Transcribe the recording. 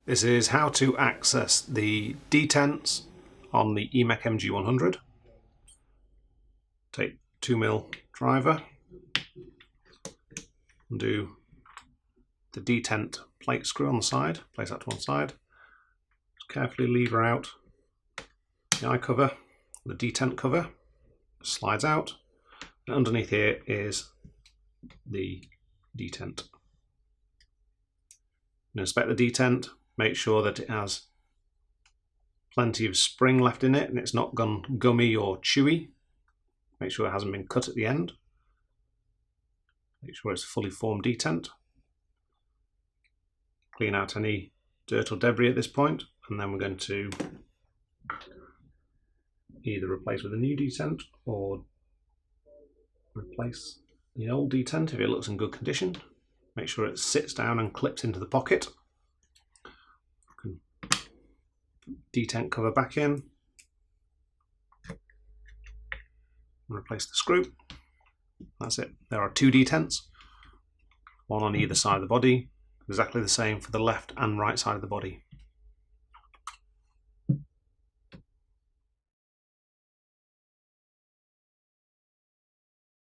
This is how to access the detents on the EMF100. Take 2mm driver and do the detent plate screw on the side, place that to one side. Just carefully lever out the eye cover, the detent cover, slides out, and underneath here is the detent. Inspect the detent, make sure that it has plenty of spring left in it and it's not gone gummy or chewy. Make sure it hasn't been cut at the end. Make sure it's a fully formed detent. Clean out any dirt or debris at this point, and then we're going to either replace with a new detent or replace the old detent if it looks in good condition. Make sure it sits down and clips into the pocket. Detent cover back in and replace the screw. That's it. There are two detents, one on either side of the body, exactly the same for the left and right side of the body.